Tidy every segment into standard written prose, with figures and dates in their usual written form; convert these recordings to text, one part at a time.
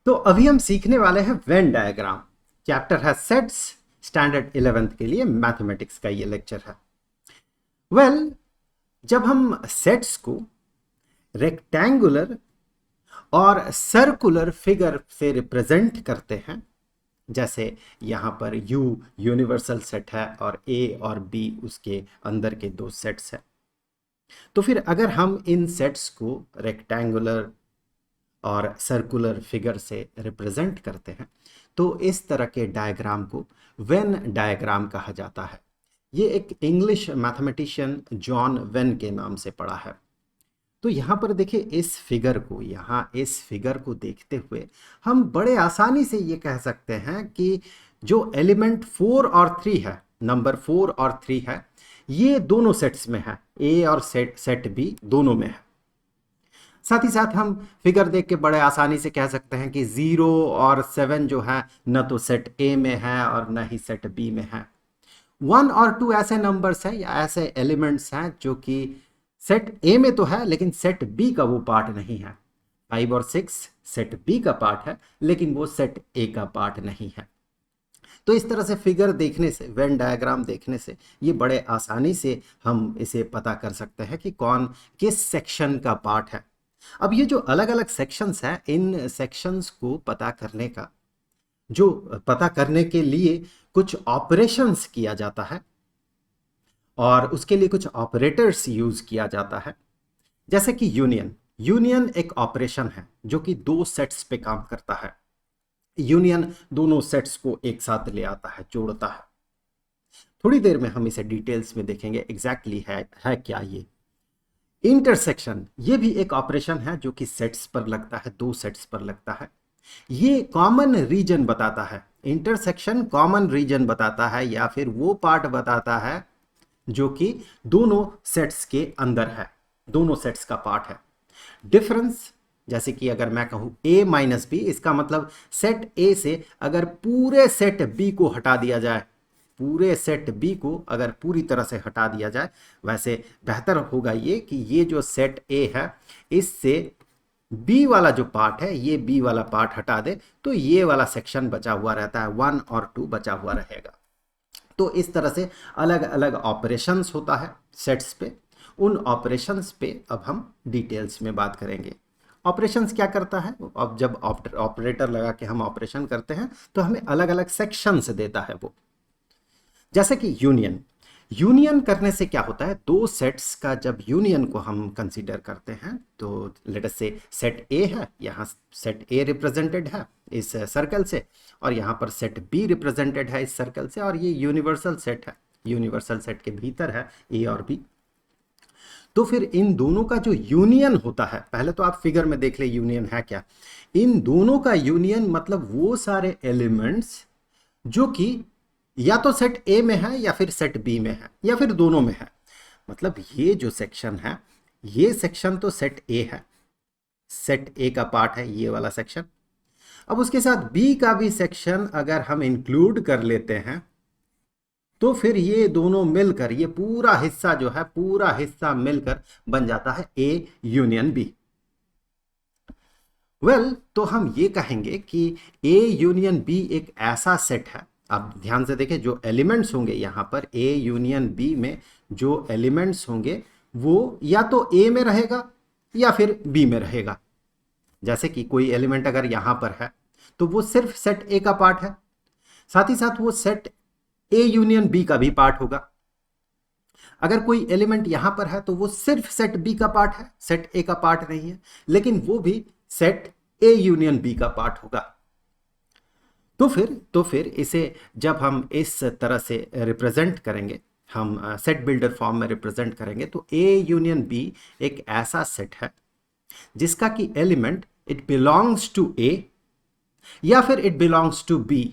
तो अभी हम सीखने वाले हैं वेन डायग्राम। चैप्टर है सेट्स, स्टैंडर्ड 11th के लिए मैथमेटिक्स का ये लेक्चर है। जब हम सेट्स को रेक्टेंगुलर और सर्कुलर फिगर से रिप्रेजेंट करते हैं, जैसे यहां पर U यूनिवर्सल सेट है और A और B उसके अंदर के दो सेट्स हैं, तो फिर अगर हम इन सेट्स को रेक्टेंगुलर और सर्कुलर फिगर से रिप्रेजेंट करते हैं तो इस तरह के डायग्राम को वेन डायग्राम कहा जाता है। ये एक इंग्लिश मैथमेटिशियन जॉन वेन के नाम से पड़ा है। तो यहाँ पर देखिए इस फिगर को देखते हुए हम बड़े आसानी से ये कह सकते हैं कि जो एलिमेंट 4 और 3 है, नंबर 4 और 3 है, ये दोनों सेट्स में है, ए और सेट बी दोनों में है। साथ ही साथ हम फिगर देख के बड़े आसानी से कह सकते हैं कि 0 और 7 जो है न तो सेट ए में है और न ही सेट बी में है। 1 और 2 ऐसे नंबर्स हैं या ऐसे एलिमेंट्स हैं जो कि सेट ए में तो है लेकिन सेट बी का वो पार्ट नहीं है। 5 और 6 सेट बी का पार्ट है लेकिन वो सेट ए का पार्ट नहीं है। तो इस तरह से फिगर देखने से, वेन डायग्राम देखने से ये बड़े आसानी से हम इसे पता कर सकते हैं कि कौन किस सेक्शन का पार्ट है। अब ये जो अलग अलग सेक्शंस हैं, इन सेक्शंस को पता करने के लिए कुछ ऑपरेशंस किया जाता है और उसके लिए कुछ ऑपरेटर्स यूज किया जाता है। जैसे कि यूनियन एक ऑपरेशन है जो कि दो सेट्स पे काम करता है। यूनियन दोनों सेट्स को एक साथ ले आता है, जोड़ता है। थोड़ी देर में हम इसे डिटेल्स में देखेंगे एग्जैक्टली है क्या ये। इंटरसेक्शन ये भी एक ऑपरेशन है जो कि सेट्स पर लगता है, दो सेट्स पर लगता है। ये कॉमन रीजन बताता है। इंटरसेक्शन कॉमन रीजन बताता है या फिर वो पार्ट बताता है जो कि दोनों सेट्स के अंदर है, दोनों सेट्स का पार्ट है। डिफरेंस, जैसे कि अगर मैं कहूं a माइनस बी, इसका मतलब सेट a से अगर पूरे सेट b को हटा दिया जाए, पूरे सेट बी को अगर पूरी तरह से हटा दिया जाए, वैसे बेहतर होगा ये कि ये जो सेट ए है इससे बी वाला जो पार्ट है, ये बी वाला पार्ट हटा दे तो ये वाला सेक्शन बचा हुआ रहता है, 1 और 2 बचा हुआ रहेगा। तो इस तरह से अलग अलग ऑपरेशंस होता है सेट्स पे। उन ऑपरेशंस पे अब हम डिटेल्स में बात करेंगे। ऑपरेशंस क्या करता है? अब जब ऑपरेटर लगा के हम ऑपरेशन करते हैं तो हमें अलग अलग सेक्शंस देता है वो। जैसे कि यूनियन करने से क्या होता है, दो सेट्स का जब यूनियन को हम कंसीडर करते हैं तो लेट अस से सेट ए है, यहाँ सेट ए रिप्रेजेंटेड है इस सर्कल से और यहाँ पर सेट बी रिप्रेजेंटेड है इस सर्कल से, और ये यूनिवर्सल सेट है, यूनिवर्सल सेट के भीतर है ए और बी। तो फिर इन दोनों का जो यूनियन होता है, पहले तो आप फिगर में देख ले यूनियन है क्या। इन दोनों का यूनियन मतलब वो सारे एलिमेंट्स जो कि या तो सेट ए में है या फिर सेट बी में है या फिर दोनों में है। मतलब ये जो सेक्शन है, ये सेक्शन तो सेट ए है, सेट ए का पार्ट है ये वाला सेक्शन। अब उसके साथ बी का भी सेक्शन अगर हम इंक्लूड कर लेते हैं तो फिर ये दोनों मिलकर, ये पूरा हिस्सा जो है, पूरा हिस्सा मिलकर बन जाता है ए यूनियन बी। तो हम ये कहेंगे कि ए यूनियन बी एक ऐसा सेट है। आप ध्यान से देखें, जो एलिमेंट्स होंगे यहाँ पर ए यूनियन बी में जो एलिमेंट्स होंगे वो या तो ए में रहेगा या फिर बी में रहेगा। जैसे कि कोई एलिमेंट अगर यहाँ पर है तो वो सिर्फ सेट ए का पार्ट है, साथ ही साथ वो सेट ए यूनियन बी का भी पार्ट होगा। अगर कोई एलिमेंट यहां पर है तो वो सिर्फ सेट बी का पार्ट है, सेट ए का पार्ट नहीं है, लेकिन वो भी सेट ए यूनियन बी का पार्ट होगा। तो फिर इसे जब हम इस तरह से रिप्रेजेंट करेंगे, हम सेट बिल्डर फॉर्म में रिप्रेजेंट करेंगे, तो ए यूनियन बी एक ऐसा सेट है जिसका कि एलिमेंट इट बिलोंग्स टू ए या फिर इट बिलोंग्स टू बी।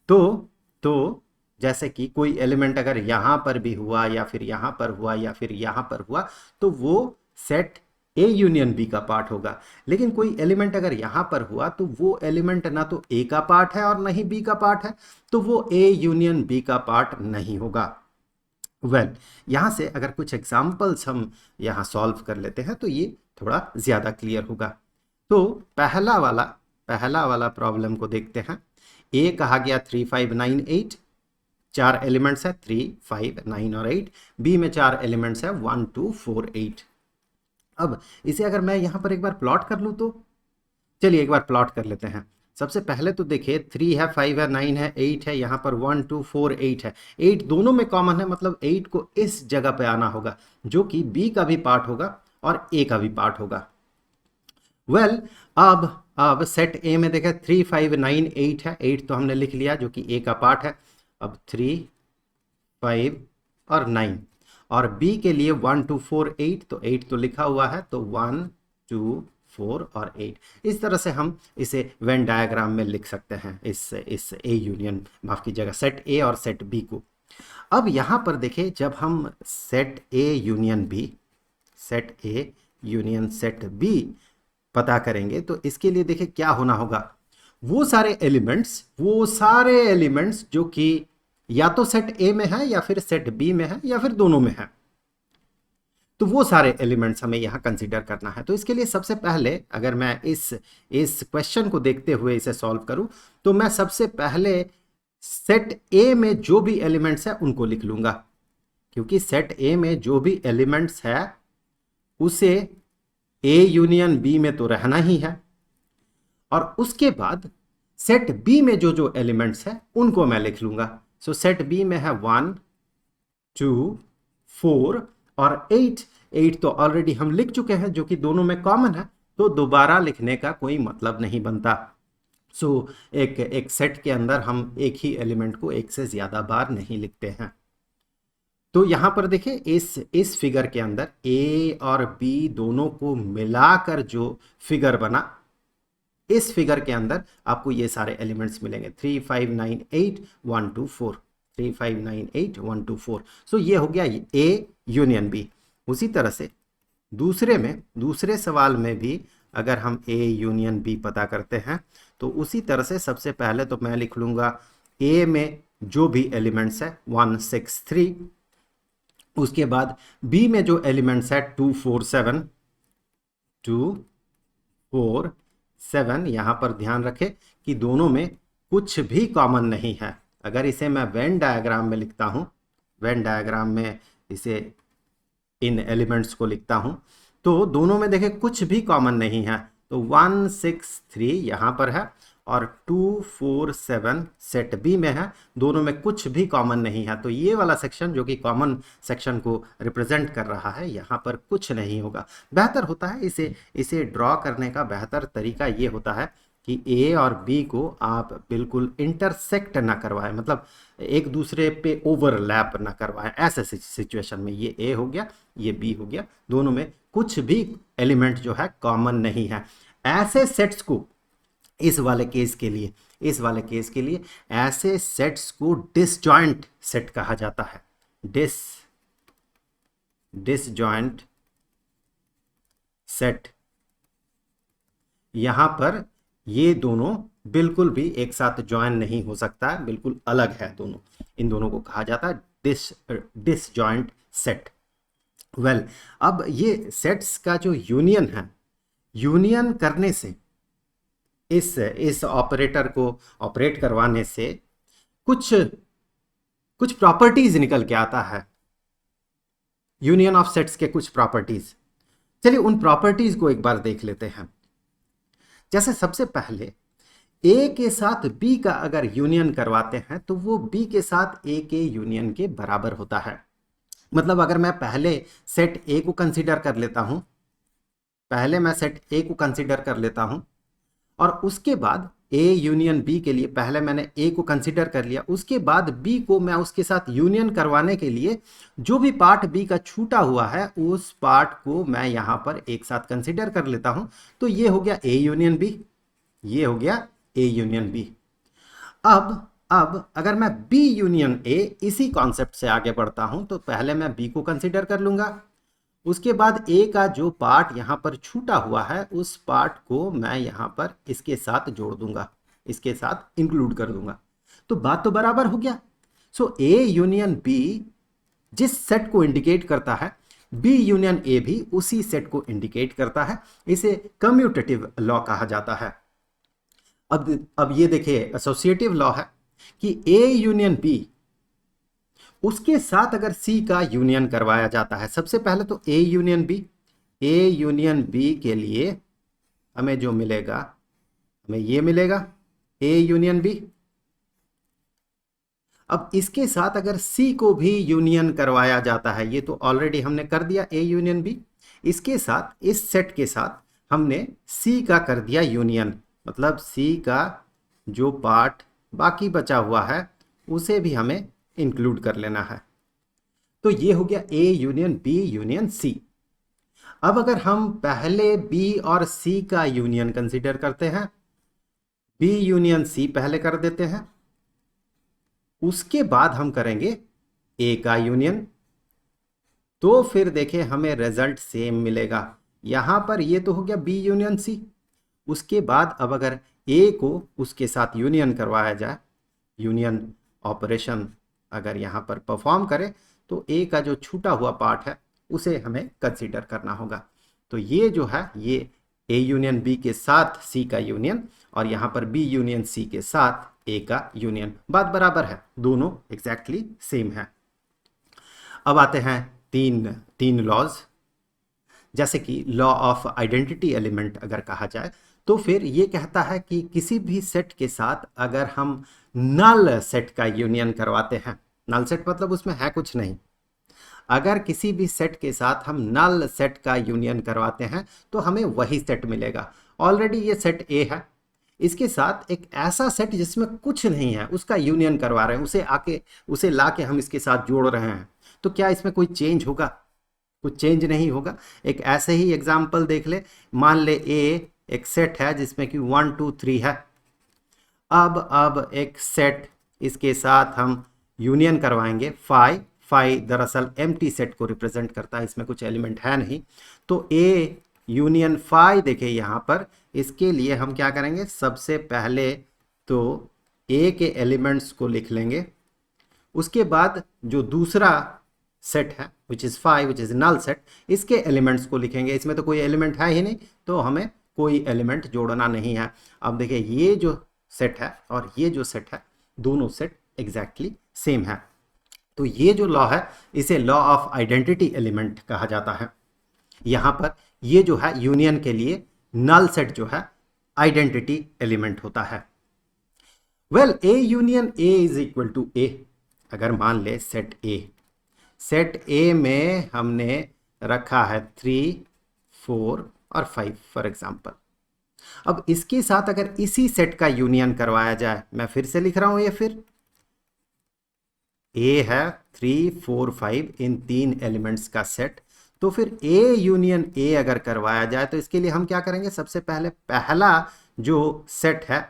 तो जैसे कि कोई एलिमेंट अगर यहां पर भी हुआ या फिर यहां पर हुआ या फिर यहां पर हुआ तो वो सेट ए यूनियन बी का पार्ट होगा। लेकिन कोई एलिमेंट अगर यहां पर हुआ तो वो एलिमेंट ना तो ए का पार्ट है और ना ही बी का पार्ट है, तो वो ए यूनियन बी का पार्ट नहीं होगा। यहां से अगर कुछ एग्जाम्पल्स हम यहां सॉल्व कर लेते हैं तो ये थोड़ा ज्यादा क्लियर होगा। तो पहला वाला पहला वाला प्रॉब्लम को देखते हैं। ए कहा गया 3 5 9 8, 4 एलिमेंट्स है 3 5 9 और 8। बी में 4 एलिमेंट्स है 1 2 4 8। अब इसे अगर मैं यहां पर एक बार प्लॉट कर लूं तो चलिए एक बार प्लॉट कर लेते हैं। सबसे पहले तो देखिए 3 है 5 है 9 है 8 है, यहाँ पर 1 2 4 8 है। 8 दोनों में कॉमन है, मतलब 8 को इस जगह पे आना होगा जो कि बी का भी पार्ट होगा और ए का भी पार्ट होगा। वेल अब सेट ए में देखें 3 5 9 8 है। 8 तो हमने लिख लिया जो कि ए का पार्ट है। अब 3 5 और 9, और बी के लिए 1 2 4 8, तो 8 तो लिखा हुआ है, तो 1 2 4 और 8। इस तरह से हम इसे वेन डायग्राम में लिख सकते हैं, इस ए यूनियन, माफ कीजिएगा, सेट ए और सेट बी को। अब यहां पर देखिए जब हम set A union B, set A union set B पता करेंगे तो इसके लिए देखिए क्या होना होगा। वो सारे एलिमेंट्स जो कि या तो सेट ए में है या फिर सेट बी में है या फिर दोनों में है, तो वो सारे एलिमेंट्स हमें यहां कंसीडर करना है। तो इसके लिए सबसे पहले अगर मैं इस क्वेश्चन को देखते हुए इसे सॉल्व करूं तो मैं सबसे पहले सेट ए में जो भी एलिमेंट्स है उनको लिख लूंगा, क्योंकि सेट ए में जो भी एलिमेंट्स है उसे ए यूनियन बी में तो रहना ही है, और उसके बाद सेट बी में जो जो एलिमेंट्स है उनको मैं लिख लूंगा। सो सेट बी में है 1 2 4 और 8। 8 तो ऑलरेडी हम लिख चुके हैं जो कि दोनों में कॉमन है, तो दोबारा लिखने का कोई मतलब नहीं बनता। सो एक सेट के अंदर हम एक ही एलिमेंट को एक से ज्यादा बार नहीं लिखते हैं। तो यहां पर देखिए इस फिगर के अंदर ए और बी दोनों को मिलाकर जो फिगर बना, इस फिगर के अंदर आपको ये सारे एलिमेंट्स मिलेंगे 3 5 9 8 1 2 4, 3 5 9 8 1 2 4। सो ये हो गया ए यूनियन बी। उसी तरह से दूसरे सवाल में भी अगर हम ए यूनियन बी पता करते हैं तो उसी तरह से सबसे पहले तो मैं लिख लूंगा ए में जो भी एलिमेंट्स है 1 6 3, उसके बाद बी में जो एलिमेंट्स है 2 4 7 2 4 7। यहां पर ध्यान रखें कि दोनों में कुछ भी कॉमन नहीं है। अगर इसे मैं वेन डायग्राम में लिखता हूं, वेन डायग्राम में इसे इन एलिमेंट्स को लिखता हूं, तो दोनों में देखें कुछ भी कॉमन नहीं है। तो 1 6 3 यहां पर है और 2 4 7 सेट बी में है, दोनों में कुछ भी कॉमन नहीं है। तो ये वाला सेक्शन जो कि कॉमन सेक्शन को रिप्रेजेंट कर रहा है, यहाँ पर कुछ नहीं होगा। बेहतर होता है इसे ड्रॉ करने का बेहतर तरीका ये होता है कि ए और बी को आप बिल्कुल इंटरसेक्ट ना करवाएं, मतलब एक दूसरे पे ओवरलैप ना करवाएं। ऐसे सिचुएशन में ये ए हो गया, ये बी हो गया, दोनों में कुछ भी एलिमेंट जो है कॉमन नहीं है। ऐसे सेट्स को इस वाले केस के लिए ऐसे सेट्स को डिसजॉइंट सेट कहा जाता है। Disjoint set. यहां पर ये दोनों बिल्कुल भी एक साथ ज्वाइन नहीं हो सकता है, बिल्कुल अलग है दोनों। इन दोनों को कहा जाता है डिसजॉइंट सेट। वेल, अब ये सेट्स का जो यूनियन है, यूनियन करने से इस ऑपरेटर को ऑपरेट करवाने से कुछ प्रॉपर्टीज निकल के आता है, यूनियन ऑफ सेट्स के कुछ प्रॉपर्टीज। चलिए उन प्रॉपर्टीज को एक बार देख लेते हैं। जैसे सबसे पहले ए के साथ बी का अगर यूनियन करवाते हैं तो वो बी के साथ ए के यूनियन के बराबर होता है। मतलब अगर मैं पहले सेट ए को कंसीडर कर लेता हूं, और उसके बाद ए यूनियन बी के लिए पहले मैंने ए को कंसीडर कर लिया, उसके बाद बी को मैं उसके साथ यूनियन करवाने के लिए जो भी पार्ट बी का छूटा हुआ है उस पार्ट को मैं यहां पर एक साथ कंसीडर कर लेता हूं। तो ये हो गया ए यूनियन बी, ये हो गया ए यूनियन बी। अब अगर मैं बी यूनियन ए इसी कॉन्सेप्ट से आगे बढ़ता हूं तो पहले मैं बी को कंसीडर कर लूंगा, उसके बाद ए का जो पार्ट यहां पर छूटा हुआ है उस पार्ट को मैं यहां पर इसके साथ जोड़ दूंगा, इसके साथ इंक्लूड कर दूंगा। तो बात तो बराबर हो गया। सो ए यूनियन बी जिस सेट को इंडिकेट करता है, बी यूनियन ए भी उसी सेट को इंडिकेट करता है। इसे कम्यूटेटिव लॉ कहा जाता है। अब ये देखिए एसोसिएटिव लॉ है कि ए यूनियन बी, उसके साथ अगर सी का यूनियन करवाया जाता है, सबसे पहले तो A union B, A union B के लिए हमें जो मिलेगा, हमें ये मिलेगा ए यूनियन बी। अब इसके साथ अगर सी को भी यूनियन करवाया जाता है, ये तो ऑलरेडी हमने कर दिया ए यूनियन बी, इसके साथ इस सेट के साथ हमने सी का कर दिया यूनियन, मतलब सी का जो पार्ट बाकी बचा हुआ है उसे भी हमें इंक्लूड कर लेना है। तो ये हो गया A union B union C. अब अगर हम पहले बी और सी का यूनियन कंसीडर करते हैं, बी यूनियन सी पहले कर देते हैं, उसके बाद हम करेंगे ए का यूनियन, तो फिर देखिए हमें रिजल्ट सेम मिलेगा। यहां पर ये तो हो गया बी यूनियन सी। उसके बाद अब अगर ए को उसके साथ यूनियन करवाया जाए, यूनियन ऑपरेशन अगर यहां पर परफॉर्म करें, तो ए का जो छूटा हुआ पार्ट है उसे हमें कंसीडर करना होगा। तो ये जो है ये ए यूनियन बी के साथ सी का यूनियन, और यहां पर बी यूनियन सी के साथ ए का यूनियन, बात बराबर है, दोनों एग्जैक्टली सेम है। अब आते हैं तीन लॉज, जैसे कि लॉ ऑफ आइडेंटिटी एलिमेंट अगर कहा जाए, तो फिर ये कहता है कि किसी भी सेट के साथ अगर हम नल सेट का यूनियन करवाते हैं, नल सेट मतलब उसमें है कुछ नहीं, अगर किसी भी सेट के साथ हम नल सेट का यूनियन करवाते हैं तो हमें वही सेट मिलेगा। ऑलरेडी ये सेट ए है, इसके साथ एक ऐसा सेट जिसमें कुछ नहीं है उसका यूनियन करवा रहे हैं, उसे लाके हम इसके साथ जोड़ रहे हैं, तो क्या इसमें कोई चेंज होगा? कुछ चेंज नहीं होगा। एक ऐसे ही एग्जाम्पल देख ले, मान ले ए एक सेट है जिसमें कि 1 2 3 है। अब एक सेट इसके साथ हम यूनियन करवाएंगे 5 5 दरअसल एम्प्टी सेट को रिप्रेजेंट करता है, इसमें कुछ एलिमेंट है नहीं, तो ए यूनियन 5 देखिए यहाँ पर, इसके लिए हम क्या करेंगे, सबसे पहले तो ए के एलिमेंट्स को लिख लेंगे, उसके बाद जो दूसरा सेट है which is 5 which is null set, इसके एलिमेंट्स को लिखेंगे। इसमें तो कोई एलिमेंट है ही नहीं, तो हमें कोई एलिमेंट जोड़ना नहीं है। अब देखिए ये जो सेट है और ये जो सेट है, दोनों सेट एग्जैक्टली सेम है। तो ये जो लॉ है इसे लॉ ऑफ आइडेंटिटी एलिमेंट कहा जाता है। यहाँ पर ये जो है यूनियन के लिए नल सेट जो है आइडेंटिटी एलिमेंट होता है। Well a union a is equal to a, अगर मान ले सेट ए में हमने रखा है 3 4 और 5 फॉर एग्जाम्पल। अब इसके साथ अगर इसी सेट का यूनियन करवाया जाए, मैं फिर से लिख रहा हूं, ये फिर ए है 3 4 5 इन 3 एलिमेंट्स का सेट, तो फिर ए यूनियन ए अगर करवाया जाए तो इसके लिए हम क्या करेंगे, सबसे पहले पहला जो सेट है,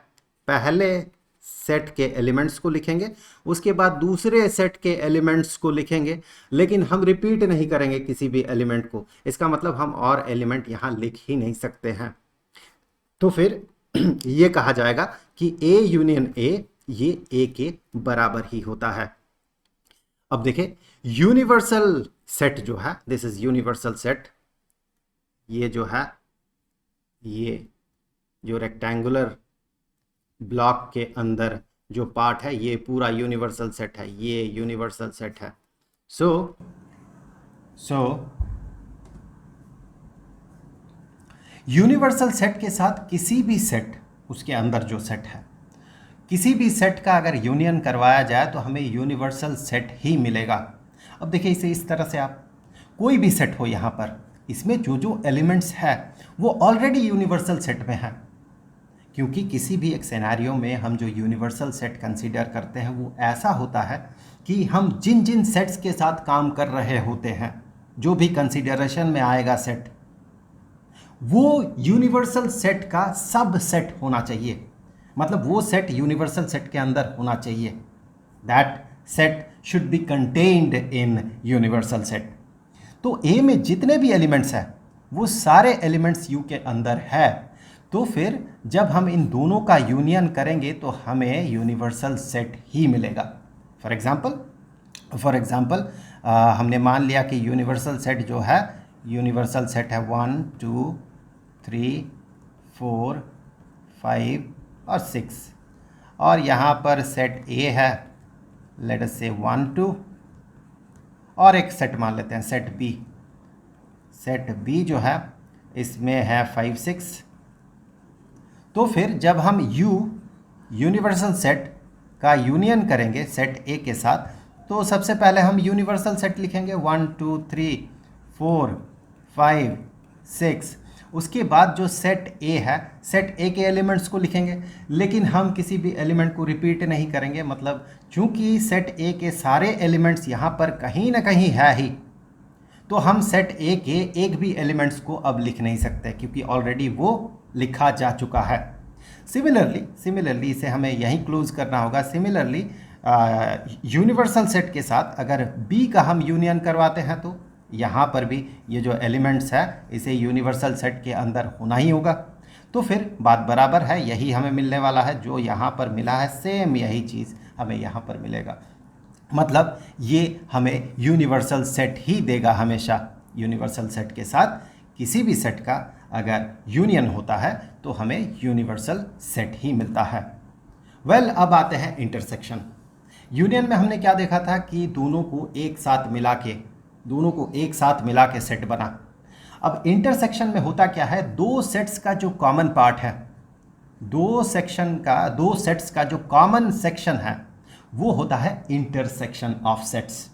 पहले सेट के एलिमेंट्स को लिखेंगे, उसके बाद दूसरे सेट के एलिमेंट्स को लिखेंगे, लेकिन हम रिपीट नहीं करेंगे किसी भी एलिमेंट को, इसका मतलब हम और एलिमेंट यहां लिख ही नहीं सकते हैं। तो फिर ये कहा जाएगा कि ए यूनियन ए ये ए के बराबर ही होता है। अब देखें यूनिवर्सल सेट जो है, दिस इज यूनिवर्सल सेट, ये जो है ये जो रेक्टेंगुलर ब्लॉक के अंदर जो पार्ट है ये पूरा यूनिवर्सल सेट है, ये यूनिवर्सल सेट है। सो यूनिवर्सल सेट के साथ किसी भी सेट, उसके अंदर जो सेट है, किसी भी सेट का अगर यूनियन करवाया जाए तो हमें यूनिवर्सल सेट ही मिलेगा। अब देखिए इसे इस तरह से, आप कोई भी सेट हो यहाँ पर, इसमें जो जो एलिमेंट्स है वो ऑलरेडी यूनिवर्सल सेट में है, क्योंकि किसी भी एक सिनेरियो में हम जो यूनिवर्सल सेट कंसीडर करते हैं वो ऐसा होता है कि हम जिन जिन सेट्स के साथ काम कर रहे होते हैं, जो भी कंसीडरेशन में आएगा सेट, वो यूनिवर्सल सेट का सब सेट होना चाहिए, मतलब वो सेट यूनिवर्सल सेट के अंदर होना चाहिए, that set should be contained in universal set. तो ए में जितने भी एलिमेंट्स हैं वो सारे एलिमेंट्स यू के अंदर है, तो फिर जब हम इन दोनों का यूनियन करेंगे तो हमें यूनिवर्सल सेट ही मिलेगा। फॉर एग्जाम्पल हमने मान लिया कि यूनिवर्सल सेट जो है, यूनिवर्सल सेट है 1 2 3 4 5 और 6, और यहाँ पर सेट ए है, लेट अस से 1 2, और एक सेट मान लेते हैं सेट बी। सेट बी जो है इसमें है 5 6। तो फिर जब हम यूनिवर्सल सेट का यूनियन करेंगे सेट ए के साथ, तो सबसे पहले हम यूनिवर्सल सेट लिखेंगे 1 2 3 4 5 6। उसके बाद जो सेट ए है, सेट ए के एलिमेंट्स को लिखेंगे, लेकिन हम किसी भी एलिमेंट को रिपीट नहीं करेंगे। मतलब चूंकि सेट ए के सारे एलिमेंट्स यहाँ पर कहीं ना कहीं है ही, तो हम सेट ए के एक भी एलिमेंट्स को अब लिख नहीं सकते, क्योंकि ऑलरेडी वो लिखा जा चुका है। सिमिलरली इसे हमें यहीं क्लोज करना होगा। सिमिलरली यूनिवर्सल सेट के साथ अगर बी का हम यूनियन करवाते हैं, तो यहाँ पर भी ये जो एलिमेंट्स है इसे यूनिवर्सल सेट के अंदर होना ही होगा। तो फिर बात बराबर है, यही हमें मिलने वाला है। जो यहाँ पर मिला है सेम यही चीज़ हमें यहाँ पर मिलेगा। मतलब ये हमें यूनिवर्सल सेट ही देगा हमेशा। यूनिवर्सल सेट के साथ किसी भी सेट का अगर यूनियन होता है तो हमें यूनिवर्सल सेट ही मिलता है। वेल, अब आते हैं इंटरसेक्शन। यूनियन में हमने क्या देखा था कि दोनों को एक साथ मिला के सेट बना। अब इंटरसेक्शन में होता क्या है, दो सेट्स का जो कॉमन पार्ट है, दो सेट्स का जो कॉमन सेक्शन है, वो होता है इंटरसेक्शन ऑफ सेट्स।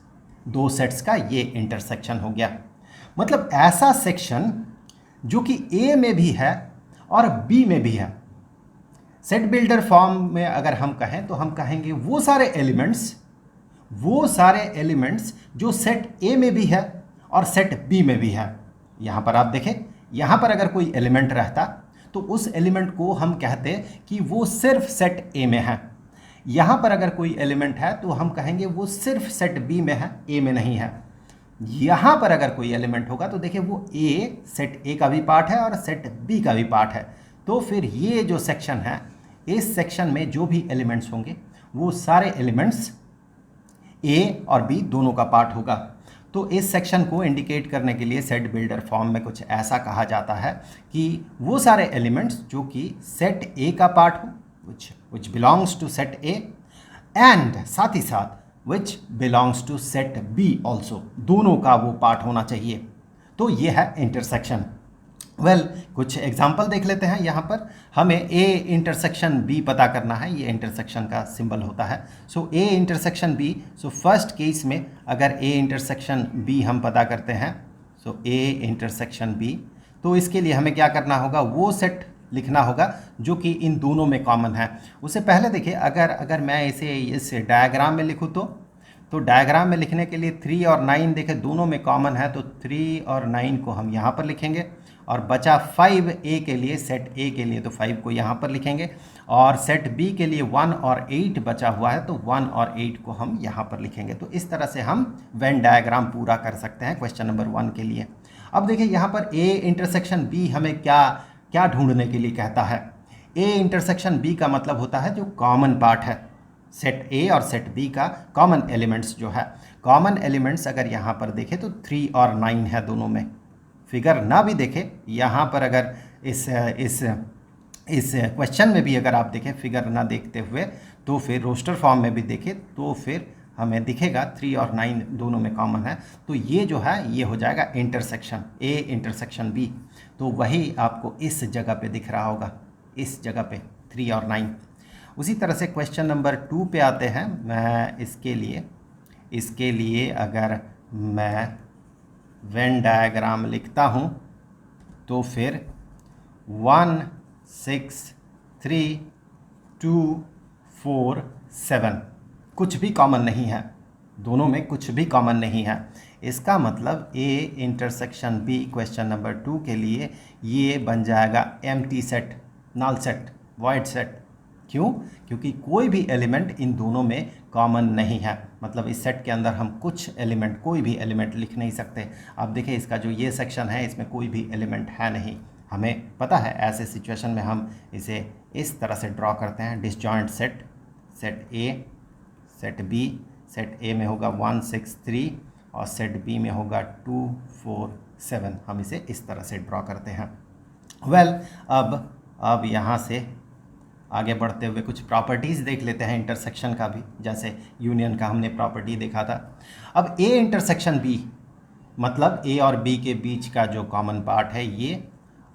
दो सेट्स का ये इंटरसेक्शन हो गया। मतलब ऐसा सेक्शन जो कि ए में भी है और बी में भी है। सेट बिल्डर फॉर्म में अगर हम कहें तो हम कहेंगे वो सारे एलिमेंट्स जो सेट ए में भी है और सेट बी में भी है। यहां पर आप देखें, यहां पर अगर कोई एलिमेंट रहता तो उस एलिमेंट को हम कहते कि वो सिर्फ सेट ए में है। यहां पर अगर कोई एलिमेंट है तो हम कहेंगे वो सिर्फ सेट बी में है, ए में नहीं है। यहां पर अगर कोई एलिमेंट होगा तो देखिए वो सेट ए का भी पार्ट है और सेट बी का भी पार्ट है। तो फिर ये जो सेक्शन है, इस सेक्शन में जो भी एलिमेंट्स होंगे वो सारे एलिमेंट्स ए और बी दोनों का पार्ट होगा। तो इस सेक्शन को इंडिकेट करने के लिए सेट बिल्डर फॉर्म में कुछ ऐसा कहा जाता है कि वो सारे एलिमेंट्स जो कि सेट ए का पार्ट हो, which belongs to set A, and साथ ही साथ which belongs to set B also, दोनों का वो पार्ट होना चाहिए। तो ये है इंटरसेक्शन। वेल, कुछ एग्जाम्पल देख लेते हैं। यहाँ पर हमें A इंटरसेक्शन B पता करना है, ये इंटरसेक्शन का सिंबल होता है। सो A intersection B, so first case में अगर A इंटरसेक्शन B हम पता करते हैं, सो A इंटरसेक्शन B, तो इसके लिए हमें क्या करना होगा, वो सेट लिखना होगा जो कि इन दोनों में कॉमन है। उससे पहले देखिए, अगर मैं इसे इस डायग्राम में लिखूँ तो डायग्राम में लिखने के लिए 3 और 9 देखें दोनों में कॉमन है, तो 3 और 9 को हम यहाँ पर लिखेंगे, और बचा 5 ए के लिए, सेट ए के लिए, तो 5 को यहाँ पर लिखेंगे, और सेट बी के लिए 1 और 8 बचा हुआ है, तो 1 और 8 को हम यहाँ पर लिखेंगे। तो इस तरह से हम वेन डायग्राम पूरा कर सकते हैं क्वेश्चन नंबर 1 के लिए। अब देखिए यहाँ पर ए इंटरसेक्शन बी हमें क्या ढूंढने के लिए कहता है। ए इंटरसेक्शन बी का मतलब होता है जो कॉमन पार्ट है, सेट ए और सेट बी का कॉमन एलिमेंट्स जो है। कॉमन एलिमेंट्स अगर यहाँ पर देखें तो 3 और 9 है दोनों में। फिगर ना भी देखें, यहाँ पर अगर इस क्वेश्चन में भी अगर आप देखें फिगर ना देखते हुए, तो फिर रोस्टर फॉर्म में भी देखें तो फिर हमें दिखेगा 3 और 9 दोनों में कॉमन है। तो ये जो है ये हो जाएगा इंटरसेक्शन, ए इंटरसेक्शन बी। तो वही आपको इस जगह पे दिख रहा होगा, इस जगह पे 3 और 9। उसी तरह से क्वेश्चन नंबर 2 पे आते हैं। मैं इसके लिए अगर मैं वेन डायग्राम लिखता हूँ तो फिर 1 6 3 2 4 7 कुछ भी कॉमन नहीं है, दोनों में कुछ भी कॉमन नहीं है। इसका मतलब A intersection B question number 2 के लिए ये बन जाएगा empty set, null set, void set. क्यों? क्योंकि कोई भी एलिमेंट इन दोनों में कॉमन नहीं है। मतलब इस सेट के अंदर हम कोई भी एलिमेंट लिख नहीं सकते। आप देखिए इसका जो ये सेक्शन है इसमें कोई भी एलिमेंट है नहीं। हमें पता है ऐसे सिचुएशन में हम इसे इस तरह से ड्रॉ करते हैं, disjoint set, set A, set B. Set A में होगा 1 6 3 और सेट बी में होगा 2 4 7। हम इसे इस तरह से ड्रॉ करते हैं। वेल, अब यहाँ से आगे बढ़ते हुए कुछ प्रॉपर्टीज़ देख लेते हैं इंटरसेक्शन का भी, जैसे यूनियन का हमने प्रॉपर्टी देखा था। अब ए इंटरसेक्शन बी, मतलब ए और बी के बीच का जो कॉमन पार्ट है ये,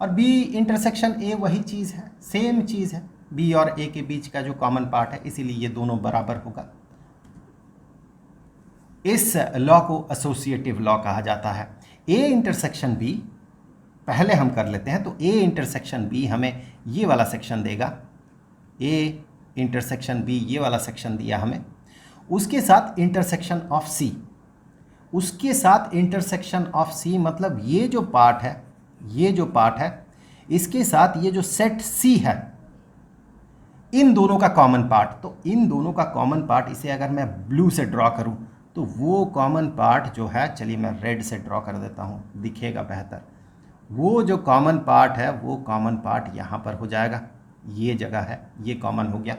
और बी इंटरसेक्शन ए वही चीज़ है, सेम चीज़ है, बी और ए के बीच का जो कॉमन पार्ट है, इसीलिए ये दोनों बराबर होगा। इस लॉ को एसोसिएटिव लॉ कहा जाता है। ए इंटरसेक्शन बी पहले हम कर लेते हैं, तो ए इंटरसेक्शन बी हमें ये वाला सेक्शन देगा, ए इंटरसेक्शन बी ये वाला सेक्शन दिया हमें, उसके साथ इंटरसेक्शन ऑफ सी, उसके साथ इंटरसेक्शन ऑफ सी, मतलब ये जो पार्ट है, ये जो पार्ट है, इसके साथ ये जो सेट सी है, इन दोनों का कॉमन पार्ट, तो इन दोनों का कॉमन पार्ट, इसे अगर मैं ब्लू से ड्रॉ करूं तो वो कॉमन पार्ट जो है, चलिए मैं रेड से ड्रॉ कर देता हूं, दिखेगा बेहतर, वो जो कॉमन पार्ट है वो कॉमन पार्ट यहाँ पर हो जाएगा, ये जगह है, ये कॉमन हो गया।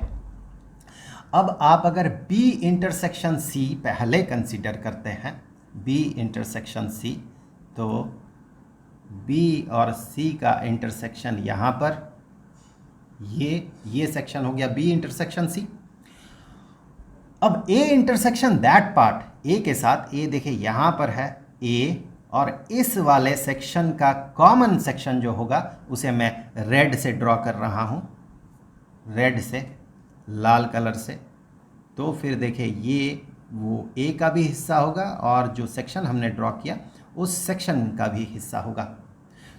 अब आप अगर B इंटरसेक्शन C पहले कंसीडर करते हैं, B इंटरसेक्शन C, तो B और C का इंटरसेक्शन यहाँ पर, ये सेक्शन हो गया B इंटरसेक्शन C। अब A intersection that part, A के साथ, A देखिए यहाँ पर है A, और इस वाले सेक्शन का कॉमन सेक्शन जो होगा उसे मैं रेड से ड्रॉ कर रहा हूँ, रेड से, लाल कलर से। तो फिर देखिए ये वो ए का भी हिस्सा होगा और जो सेक्शन हमने ड्रॉ किया उस सेक्शन का भी हिस्सा होगा।